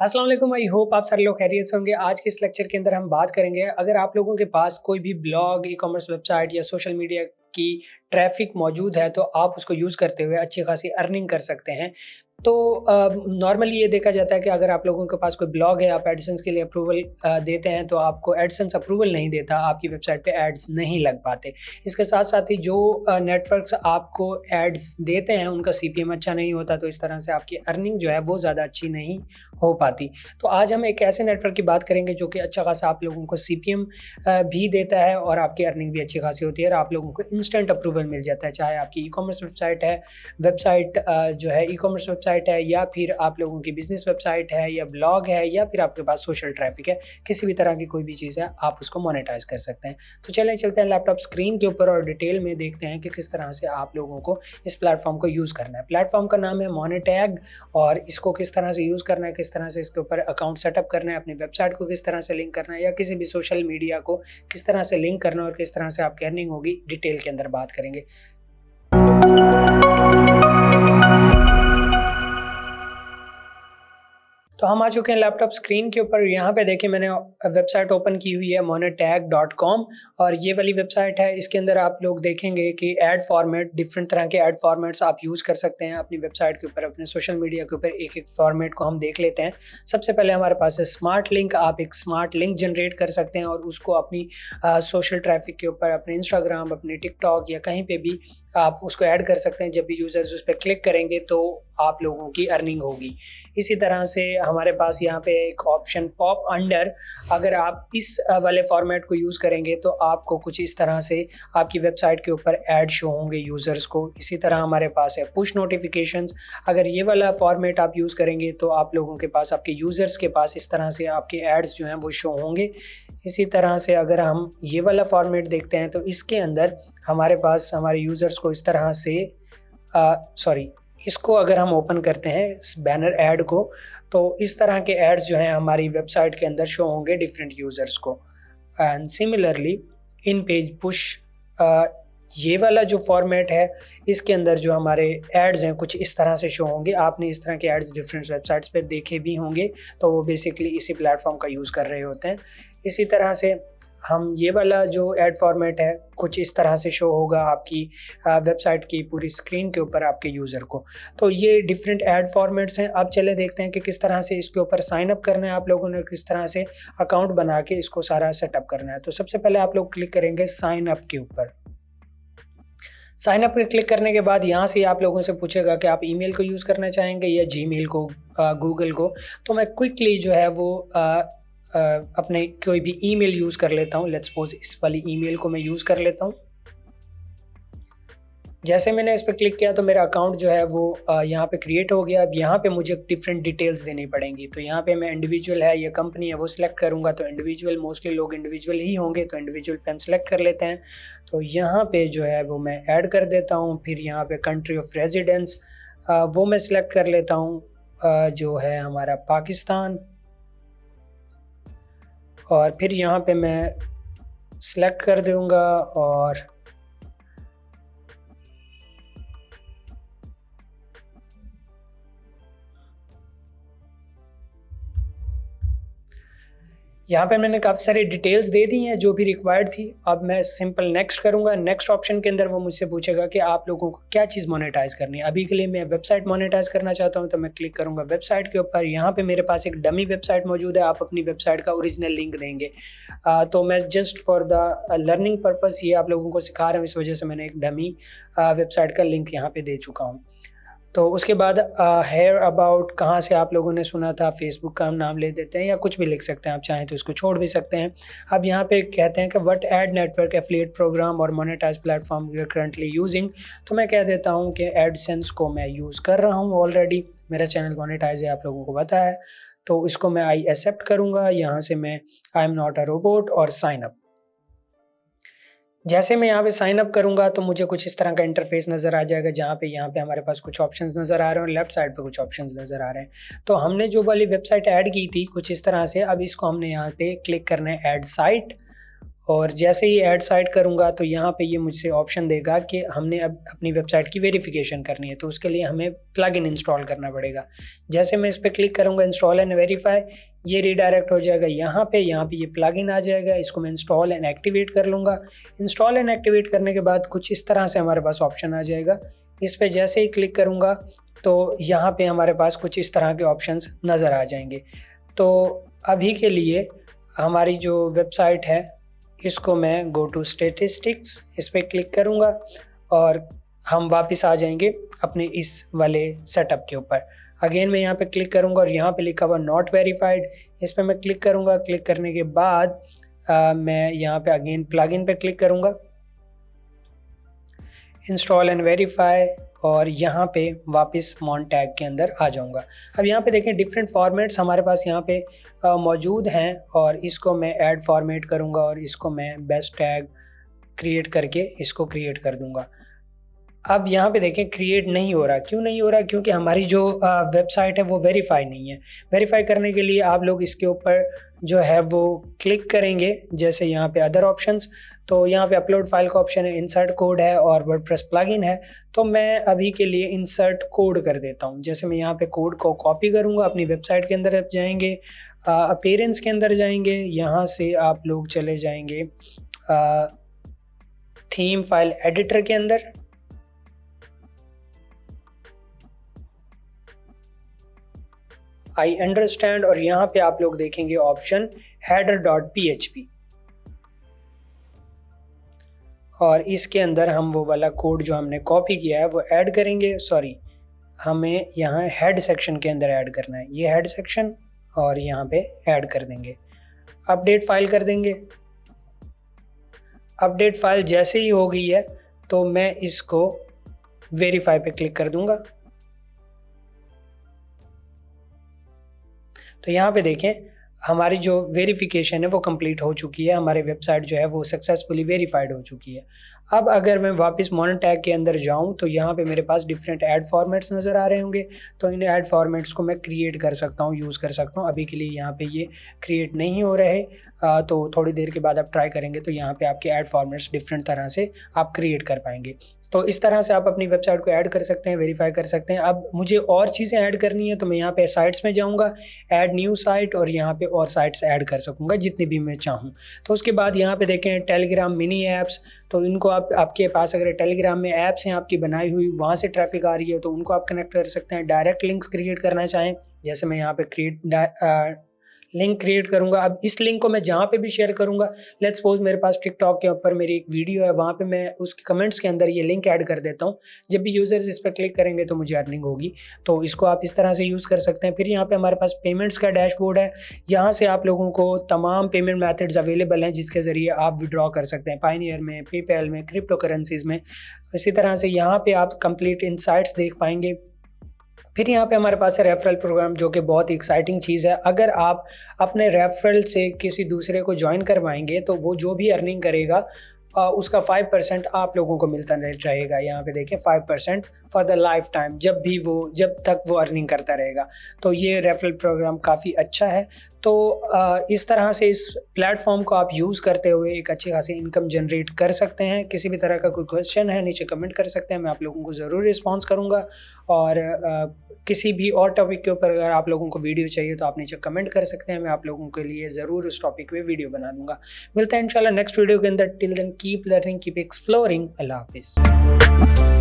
अस्सलाम वालेकुम। I hope आप सारे लोग खैरियत से होंगे। आज के इस लेक्चर के अंदर हम बात करेंगे, अगर आप लोगों के पास कोई भी ब्लॉग, ई-कॉमर्स वेबसाइट या सोशल मीडिया की ट्रैफ़िक मौजूद है, तो आप उसको यूज़ करते हुए अच्छी खासी अर्निंग कर सकते हैं। तो नॉर्मली ये देखा जाता है कि अगर आप लोगों के पास कोई ब्लॉग है, आप एडसेंस के लिए अप्रूवल देते हैं, तो आपको एडसेंस अप्रूवल नहीं देता, आपकी वेबसाइट पे एड्स नहीं लग पाते। इसके साथ-साथ ही जो नेटवर्क्स आपको एड्स देते हैं, उनका सीपीएम अच्छा नहीं होता, तो इस तरह से आपकी अर्निंग जो है, वो ज़्यादा अच्छी नहीं हो पाती। तो आज हम एक ऐसे नेटवर्क की बात करेंगे जो कि अच्छा खासा आप लोगों को सीपीएम भी देता है और आपकी अर्निंग भी अच्छी खासी होती है और आप लोगों को इंस्टेंट अप्रूवल मिल जाता है। चाहे आपकी ई-कॉमर्स वेबसाइट है, जो है ई-कॉमर्स वेबसाइट है, या फिर आप लोगों की बिज़नेस वेबसाइट है, या ब्लॉग है, या फिर आपके पास सोशल ट्रैफ़िक है, किसी भी तरह की कोई भी चीज़ है, आप उसको मोनेटाइज़ कर सकते हैं। तो चलें चलते हैं लैपटॉप स्क्रीन के ऊपर और डिटेल में देखते हैं कि किस तरह से आप लोगों को इस प्लेटफ़ॉर्म को यूज़ करना है। प्लेटफ़ॉर्म का नाम है मोनेटैग और इसको किस तरह से यूज़ करना है, किस तरह से इसके ऊपर अकाउंट सेटअप करना है, अपनी वेबसाइट को किस तरह से लिंक करना है, या किसी भी सोशल मीडिया को किस तरह से लिंक करना है और किस तरह से आपकी अर्निंग होगी, डिटेल के अंदर बात करेंगे। तो हम आ चुके हैं लैपटॉप स्क्रीन के ऊपर। यहाँ पे देखिए मैंने वेबसाइट ओपन की हुई है monetag.com और ये वाली वेबसाइट है। इसके अंदर आप लोग देखेंगे कि ऐड फॉर्मेट, डिफरेंट तरह के ऐड फॉर्मेट्स आप यूज़ कर सकते हैं अपनी वेबसाइट के ऊपर, अपने सोशल मीडिया के ऊपर। एक-एक फॉर्मेट को हम देख लेते हैं। सबसे पहले हमारे पास है स्मार्ट लिंक। आप एक स्मार्ट लिंक जनरेट कर सकते हैं और उसको अपनी सोशल ट्रैफिक के ऊपर, अपने इंस्टाग्राम, अपने टिकटॉक या कहीं पे भी आप उसको ऐड कर सकते हैं। जब भी यूज़र्स उस पे क्लिक करेंगे तो आप लोगों की अर्निंग होगी। इसी तरह से हमारे पास यहाँ पे एक ऑप्शन पॉप अंडर, अगर आप इस वाले फॉर्मेट को यूज़ करेंगे तो आपको कुछ इस तरह से आपकी वेबसाइट के ऊपर ऐड शो होंगे यूज़र्स को। इसी तरह हमारे पास है पुश नोटिफिकेशंस। अगर ये वाला फॉर्मेट आप यूज़ करेंगे तो आप लोगों के पास, आपके यूज़र्स के पास इस तरह से आपके एड्स जो हैं वो शो होंगे। इसी तरह से अगर हम ये वाला फॉर्मेट देखते हैं तो इसके अंदर हमारे पास हमारे यूज़र्स को इस तरह से इसको अगर हम ओपन करते हैं इस बैनर ऐड को, तो इस तरह के एड्स जो हैं हमारी वेबसाइट के अंदर शो होंगे डिफरेंट यूज़र्स को। And similarly in page push, ये वाला जो फॉर्मेट है, इसके अंदर जो हमारे एड्स हैं कुछ इस तरह से शो होंगे। आपने इस तरह के एड्स डिफरेंट वेबसाइट्स पे देखे भी होंगे, तो वो बेसिकली इसी प्लेटफॉर्म का यूज़ कर रहे होते हैं। इसी तरह से हम ये वाला जो ऐड फॉर्मेट है कुछ इस तरह से शो होगा आपकी वेबसाइट की पूरी स्क्रीन के ऊपर आपके यूज़र को। तो ये डिफरेंट ऐड फॉर्मेट्स हैं। अब चले देखते हैं कि किस तरह से इसके ऊपर साइन अप करना है आप लोगों ने, किस तरह से अकाउंट बना के इसको सारा सेटअप करना है। तो सबसे पहले आप लोग क्लिक करेंगे साइन अप के ऊपर। साइन अप पे क्लिक करने के बाद यहाँ से आप लोगों से पूछेगा कि आप ईमेल को यूज़ करना चाहेंगे या जीमेल को, गूगल को। तो मैं क्विकली जो है वो अपने कोई भी ईमेल यूज़ कर लेता हूँ। लेट्स सपोज इस वाली ईमेल को मैं यूज़ कर लेता हूँ। जैसे मैंने इस पे क्लिक किया तो मेरा अकाउंट जो है वो यहाँ पे क्रिएट हो गया। अब यहाँ पे मुझे डिफरेंट डिटेल्स देनी पड़ेंगी। तो यहाँ पे मैं इंडिविजुअल है या कंपनी है वो सिलेक्ट करूँगा। तो इंडिविजुअल, मोस्टली लोग इंडिविजुअल ही होंगे, तो इंडिविजुअल पे हम सिलेक्ट कर लेते हैं। तो यहाँ पे जो है वो मैं ऐड कर देता हूँ। फिर यहाँ पे कंट्री ऑफ रेजिडेंस वो मैं सिलेक्ट कर लेता हूँ, जो है हमारा पाकिस्तान। और फिर यहाँ पे मैं सिलेक्ट कर दूँगा और यहाँ पे मैंने काफ़ी सारी डिटेल्स दे दी हैं जो भी रिक्वायर्ड थी। अब मैं सिंपल नेक्स्ट करूँगा। नेक्स्ट ऑप्शन के अंदर वो मुझसे पूछेगा कि आप लोगों को क्या चीज़ मोनेटाइज़ करनी है। अभी के लिए मैं वेबसाइट मोनेटाइज़ करना चाहता हूँ, तो मैं क्लिक करूँगा वेबसाइट के ऊपर। यहाँ पे मेरे पास एक डमी वेबसाइट मौजूद है। आप अपनी वेबसाइट का ओरिजिनल लिंक देंगे। तो मैं just for the learning purpose ये आप लोगों को सिखा रहा हूँ, इस वजह से मैंने एक डमी वेबसाइट का लिंक यहाँ पे दे चुका हूँ। तो उसके बाद हेयर अबाउट, कहाँ से आप लोगों ने सुना था, फेसबुक का हम नाम ले देते हैं या कुछ भी लिख सकते हैं। आप चाहें तो इसको छोड़ भी सकते हैं। अब यहाँ पे कहते हैं कि what ad network affiliate program or monetise platform you are currently using. तो मैं कह देता हूँ कि एडसेंस को मैं यूज़ कर रहा हूँ ऑलरेडी। मेरा चैनल मोनेटाइज है, आप लोगों को पता है। तो इसको मैं आई एक्सेप्ट करूँगा। यहाँ से मैं I am not a robot और साइन अप। जैसे मैं यहाँ पे साइन अप करूँगा तो मुझे कुछ इस तरह का इंटरफेस नज़र आ जाएगा, जहाँ पे यहाँ पे हमारे पास कुछ ऑप्शंस नज़र आ रहे हैं और लेफ्ट साइड पे कुछ ऑप्शंस नज़र आ रहे हैं। तो हमने जो वाली वेबसाइट ऐड की थी कुछ इस तरह से, अब इसको हमने यहाँ पे क्लिक करना है ऐड साइट और जैसे ही ऐड साइट करूँगा तो यहाँ पे ये मुझसे ऑप्शन देगा कि हमने अब अपनी वेबसाइट की वेरिफिकेशन करनी है, तो उसके लिए हमें प्लगइन इंस्टॉल करना पड़ेगा। जैसे मैं इस पर क्लिक करूँगा इंस्टॉल एंड वेरीफाई, ये रीडायरेक्ट हो जाएगा यहाँ पे ये प्लगइन आ जाएगा। इसको मैं इंस्टॉल एंड एक्टिवेट कर लूँगा। इंस्टॉल एंड एक्टिवेट करने के बाद कुछ इस तरह से हमारे पास ऑप्शन आ जाएगा। इस पर जैसे ही क्लिक करूँगा तो यहाँ पे हमारे पास कुछ इस तरह के ऑप्शंस नज़र आ जाएंगे। तो अभी के लिए हमारी जो वेबसाइट है इसको मैं गो टू स्टैटिस्टिक्स इस पर क्लिक करूँगा और हम वापस आ जाएंगे अपने इस वाले सेटअप के ऊपर। अगेन मैं यहाँ पे क्लिक करूँगा और यहाँ पे लिखा हुआ नॉट वेरीफाइड, इस पर मैं क्लिक करूँगा। क्लिक करने के बाद मैं यहाँ पे अगेन प्लगइन पे क्लिक करूँगा, इंस्टॉल एंड वेरीफाई, और यहाँ पे वापस मॉन टैग के अंदर आ जाऊँगा। अब यहाँ पे देखें डिफरेंट फॉर्मेट्स हमारे पास यहाँ पे मौजूद हैं और इसको मैं ऐड फॉर्मेट करूँगा और इसको मैं बेस्ट टैग क्रिएट करके इसको क्रिएट कर दूँगा। अब यहाँ पे देखें क्रिएट नहीं हो रहा। क्यों नहीं हो रहा? क्योंकि हमारी जो वेबसाइट है वो वेरीफाई नहीं है। वेरीफाई करने के लिए आप लोग इसके ऊपर जो है वो क्लिक करेंगे, जैसे यहाँ पे अदर ऑप्शंस, तो यहाँ पे अपलोड फाइल का ऑप्शन है, इंसर्ट कोड है और वर्डप्रेस प्लगइन है। तो मैं अभी के लिए इंसर्ट कोड कर देता हूँ। जैसे मैं यहाँ पे कोड को कॉपी करूँगा, अपनी वेबसाइट के अंदर जाएंगे, अपीयरेंस के अंदर जाएंगे, यहाँ से आप लोग चले जाएंगे थीम फाइल एडिटर के अंदर, आई अंडरस्टैंड, और यहाँ पे आप लोग देखेंगे ऑप्शन header.php, और इसके अंदर हम वो वाला कोड जो हमने कॉपी किया है वो ऐड करेंगे। सॉरी, हमें यहाँ हेड सेक्शन के अंदर ऐड करना है, ये हेड सेक्शन, और यहाँ पे ऐड कर देंगे। अपडेट फाइल कर देंगे। अपडेट फाइल जैसे ही हो गई है तो मैं इसको वेरीफाई पे क्लिक कर दूंगा। तो यहाँ पे देखें हमारी जो वेरिफिकेशन है वो कंप्लीट हो चुकी है, हमारी वेबसाइट जो है वो सक्सेसफुली वेरीफाइड हो चुकी है। अब अगर मैं वापस मॉन टैग के अंदर जाऊं तो यहाँ पे मेरे पास डिफरेंट ऐड फॉर्मेट्स नज़र आ रहे होंगे, तो इन ऐड फॉर्मेट्स को मैं क्रिएट कर सकता हूँ, यूज़ कर सकता हूँ। अभी के लिए यहाँ पे ये क्रिएट नहीं हो रहे, तो थोड़ी देर के बाद आप ट्राई करेंगे तो यहाँ पे आपके ऐड फॉर्मेट्स डिफरेंट तरह से आप क्रिएट कर पाएंगे। तो इस तरह से आप अपनी वेबसाइट को ऐड कर सकते हैं, वेरीफाई कर सकते हैं। अब मुझे और चीज़ें ऐड करनी है तो मैं यहाँ पे साइट्स में जाऊँगा, ऐड न्यू साइट, और यहाँ पे और साइट्स ऐड कर सकूँगा जितनी भी मैं चाहूँ। तो उसके बाद यहाँ पे देखें टेलीग्राम मिनी ऐप्स, तो इनको आपके पास अगर टेलीग्राम में ऐप्स हैं आपकी बनाई हुई, वहाँ से ट्रैफिक आ रही है तो उनको आप कनेक्ट कर सकते हैं। डायरेक्ट लिंक्स क्रिएट करना चाहें, जैसे मैं यहाँ पे लिंक क्रिएट करूंगा। अब इस लिंक को मैं जहाँ पे भी शेयर करूंगा, लेट्स सपोज मेरे पास टिकटॉक के ऊपर मेरी एक वीडियो है, वहाँ पे मैं उसके कमेंट्स के अंदर ये लिंक ऐड कर देता हूँ। जब भी यूजर्स इस पर क्लिक करेंगे तो मुझे अर्निंग होगी। तो इसको आप इस तरह से यूज़ कर सकते हैं। फिर यहाँ पे हमारे पास पेमेंट्स का डैशबोर्ड है, यहाँ से आप लोगों को तमाम पेमेंट मैथड्स अवेलेबल हैं जिसके ज़रिए आप विड्रॉ कर सकते हैं, पायनियर में, पेपैल में, क्रिप्टो करेंसीज में। इसी तरह से यहाँ पे आप कंप्लीट इनसाइट्स देख पाएंगे। फिर यहाँ पे हमारे पास है रेफरल प्रोग्राम, जो कि बहुत ही एक्साइटिंग चीज़ है। अगर आप अपने रेफरल से किसी दूसरे को ज्वाइन करवाएंगे तो वो जो भी अर्निंग करेगा उसका 5% आप लोगों को मिलता रहेगा। यहाँ पे देखें 5% फॉर द लाइफ टाइम, जब तक वो अर्निंग करता रहेगा। तो ये रेफरल प्रोग्राम काफ़ी अच्छा है। तो इस तरह से इस प्लेटफॉर्म को आप यूज़ करते हुए एक अच्छी खासी इनकम जनरेट कर सकते हैं। किसी भी तरह का कोई क्वेश्चन है नीचे कमेंट कर सकते हैं, मैं आप लोगों को ज़रूर रिस्पॉन्स करूँगा। और किसी भी और टॉपिक के ऊपर अगर आप लोगों को वीडियो चाहिए तो आप नीचे कमेंट कर सकते हैं, मैं आप लोगों के लिए ज़रूर उस टॉपिक पे वीडियो बना दूँगा। मिलते हैं इंशाल्लाह नेक्स्ट वीडियो के अंदर। Till then keep learning, keep exploring. अल्लाह हाफिज़।